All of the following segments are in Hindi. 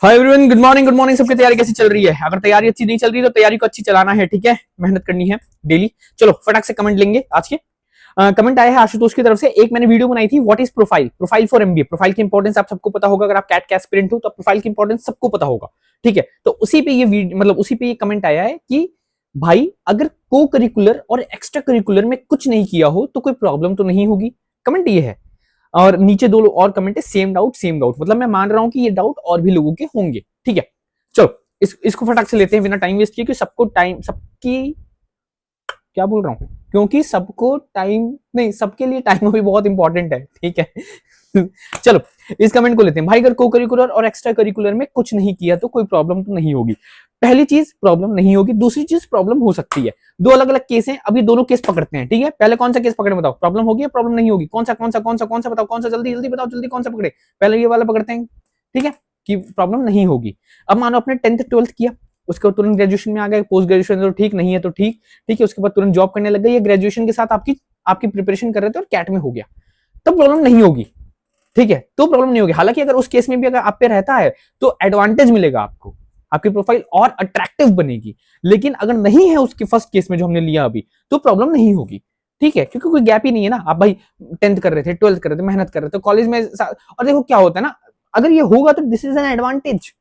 Hi everyone, good morning. सबकी तैयारी कैसी चल रही है? अगर तैयारी अच्छी नहीं चल रही तो तैयारी को अच्छी चलाना है, ठीक है। मेहनत करनी है डेली। चलो फटाक से कमेंट लेंगे आज के। कमेंट आया है आशुतोष की तरफ से। एक मैंने वीडियो बनाई थी, what is profile, profile for MBA. Profile की इंपॉर्टेंस आप सबको पता होगा, अगर आप कैट के एस्पिरेंट हो तो प्रोफाइल की इंपॉर्टेंस सबको पता होगा, ठीक है। तो उसी पे ये मतलब उसी पे ये कमेंट आया है कि भाई अगर को करिकुलर और एक्स्ट्रा करिकुलर में कुछ नहीं किया हो तो कोई प्रॉब्लम तो नहीं होगी। कमेंट ये है। और नीचे दो और कमेंट है, सेम डाउट। मतलब मैं मान रहा हूं कि ये डाउट और भी लोगों के होंगे, ठीक है। चलो इसको फटाक से लेते हैं बिना टाइम वेस्ट किए, कि सबको टाइम, सबकी क्या बोल रहा हूं, क्योंकि सबको टाइम नहीं, सबके लिए टाइम भी बहुत इंपॉर्टेंट है, ठीक है। चलो इस कमेंट को लेते हैं। भाई अगर को करिकुलर और एक्स्ट्रा करिकुलर में कुछ नहीं किया तो कोई प्रॉब्लम तो नहीं होगी। पहली चीज प्रॉब्लम नहीं होगी, दूसरी चीज प्रॉब्लम हो सकती है। दो अलग अलग केस हैं, अभी दोनों केस पकड़ते हैं, ठीक है। पहले कौन सा केस पकड़े बताओ, प्रॉब्लम होगी या प्रॉब्लम नहीं होगी? कौन सा बताओ, कौन सा जल्दी बताओ, जल्दी कौन सा पकड़े? पहले ये वाला पकड़ते हैं, ठीक है, कि प्रॉब्लम नहीं होगी। अब मानो आपने 10th 12th किया, उसके बाद तुरंत ग्रेजुएशन में आ गए, पोस्ट ग्रेजुएशन तो ठीक नहीं है तो ठीक है, उसके बाद तुरंत जॉब करने लग गए, या ग्रेजुएशन के साथ आपकी प्रिपरेशन कर रहे थे और कैट में हो गया, तब प्रॉब्लम नहीं होगी, ठीक है। तो प्रॉब्लम नहीं होगी। हालांकि अगर उस केस में भी अगर आप पे रहता है तो एडवांटेज मिलेगा आपको, आपकी प्रोफाइल और अट्रैक्टिव बनेगी। लेकिन अगर नहीं है उसके फर्स्ट केस में जो हमने लिया अभी, तो प्रॉब्लम नहीं होगी, ठीक है, क्योंकि कोई गैप ही नहीं है ना। आप भाई 10th कर रहे थे, 12th कर रहे थे, मेहनत कर रहे थे, कॉलेज में और देखो क्या होता है ना, अगर ये होगा तो दिस इज एन एडवांटेज।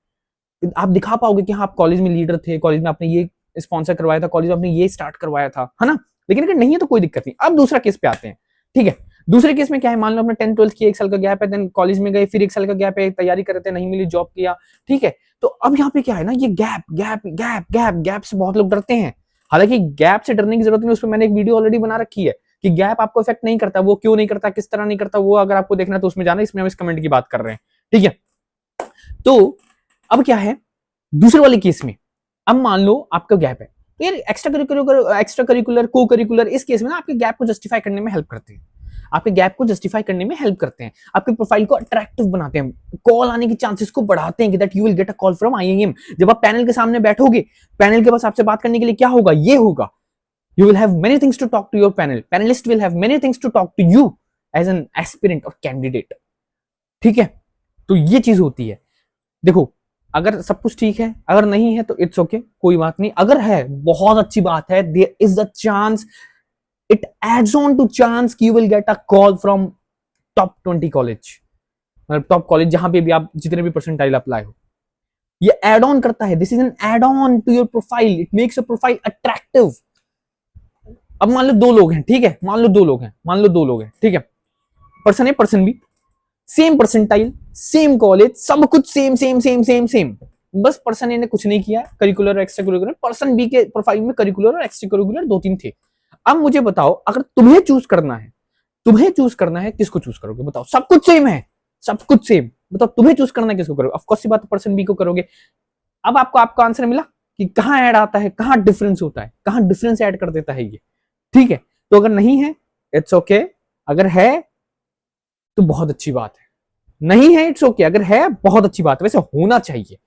आप दिखा पाओगे कि हाँ आप कॉलेज में लीडर थे, कॉलेज में आपने ये स्पॉन्सर करवाया था, कॉलेज में आपने ये स्टार्ट करवाया था, है ना। लेकिन अगर नहीं है तो कोई दिक्कत नहीं। अब दूसरा केस पे आते हैं, ठीक है। दूसरे केस में क्या है, मान लो आपने 10th 12th की, 1 साल का गैप है, देन कॉलेज में गए, फिर 1 साल का गैप है, तैयारी कर रहे थे, नहीं मिली, जॉब किया, ठीक है। तो अब यहाँ पे क्या है ना, ये गैप से बहुत लोग डरते हैं। हालांकि गैप से डरने की जरूरत नहीं, उस पर मैंने एक वीडियो ऑलरेडी बना रखी है कि गैप आपको इफेक्ट नहीं करता, वो क्यों नहीं करता, किस तरह नहीं करता, वो अगर आपको देखना है तो उसमें जाना। इसमें हम इस कमेंट की बात कर रहे हैं, ठीक है। तो अब क्या है दूसरे वाले केस में, अब मान लो आपका गैप है, तो यार एक्स्ट्रा करिकुलर को करिकुलर इस केस में ना आपके गैप को जस्टिफाई करने में हेल्प करते हैं, आपके गैप को जस्टिफाई करने में हेल्प करते हैं, आपके प्रोफाइल को अट्रैक्टिव बनाते हैं, कॉल आने की चांसेस को बढ़ाते हैं कि that you will get a call from IIM. जब आप पैनल के सामने बैठोगे, पैनल के पास आपसे बात करने के लिए क्या होगा, ये होगा, you will have many things to talk to your panel, panelist will have many things to talk to you as an aspirant or candidate, ठीक है। तो ये चीज होती है। देखो अगर सब कुछ ठीक है, अगर नहीं है तो इट्स ओके, कोई बात नहीं। अगर है बहुत अच्छी बात है, there is a chance, it adds on to chance कि you will get a call from top 20 college, मतलब टॉप कॉलेज जहां पे भी आप जितने भी परसेंटाइल अप्लाई हो, ये एड ऑन करता है। This is an add on to your profile, it makes your profile attractive. अब मान लो दो लोग हैं, ठीक है, मान लो दो लोग हैं, ठीक है, person A person B, same percentile, same college, सब कुछ सेम। बस पर्सन ए ने कुछ नहीं किया, करिकुलर और एक्स्ट्रा करिकुलर। पर्सन बी के प्रोफाइल में करिकुलर और एक्स्ट्रा करिकुलर 2-3 थे। अब मुझे बताओ, अगर तुम्हें चूज करना है, किसको चूज करोगे बताओ? सब कुछ सेम है, सब कुछ सेम, बताओ तुम्हें चूज करना है, किसको करोगे? ऑफ कोर्स सी बात, पर्सन बी को करोगे। अब आपका आंसर मिला कि कहां ऐड आता है, कहां डिफरेंस होता है, कहां डिफरेंस ऐड कर देता है ये, ठीक है। तो अगर नहीं है इट्स ओके, अगर है तो बहुत अच्छी बात है, नहीं है इट्स ओके, अगर है बहुत अच्छी बात है, वैसे होना चाहिए,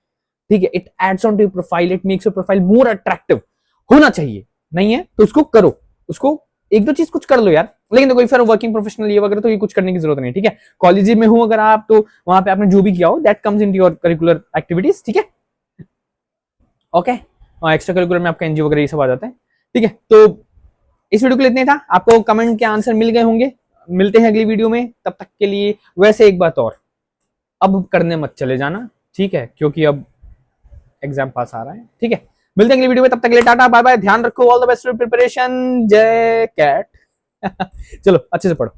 ठीक है। It adds on to your profile, it makes your profile more attractive, होना चाहिए। नहीं है तो उसको करो, उसको एक दो चीज कुछ कर लो यार। लेकिन देखो फिर वर्किंग प्रोफेशनल ये वगैरह तो ये कुछ करने की जरूरत नहीं, ठीक है। कॉलेज में हो अगर आप, तो वहां पे आपने जो भी किया हो that comes into your curricular activities, ठीक है, ओके। और एक्स्ट्रा करिकुलर में आपका एनजीओ वगैरह ये सब आ जाता है, ठीक है। तो इस वीडियो के लिए इतना ही था। आपको कमेंट के आंसर मिल गए होंगे। मिलते हैं अगली वीडियो में, तब तक के लिए वैसे एक बात और, अब करने मत चले जाना, ठीक है, क्योंकि अब एग्जाम पास आ रहा है, ठीक है। मिलते हैं अगली वीडियो में, तब तक के लिए टाटा बाय बाय, ध्यान रखो, all the best for preparation, जय कैट। चलो अच्छे से पढ़ो।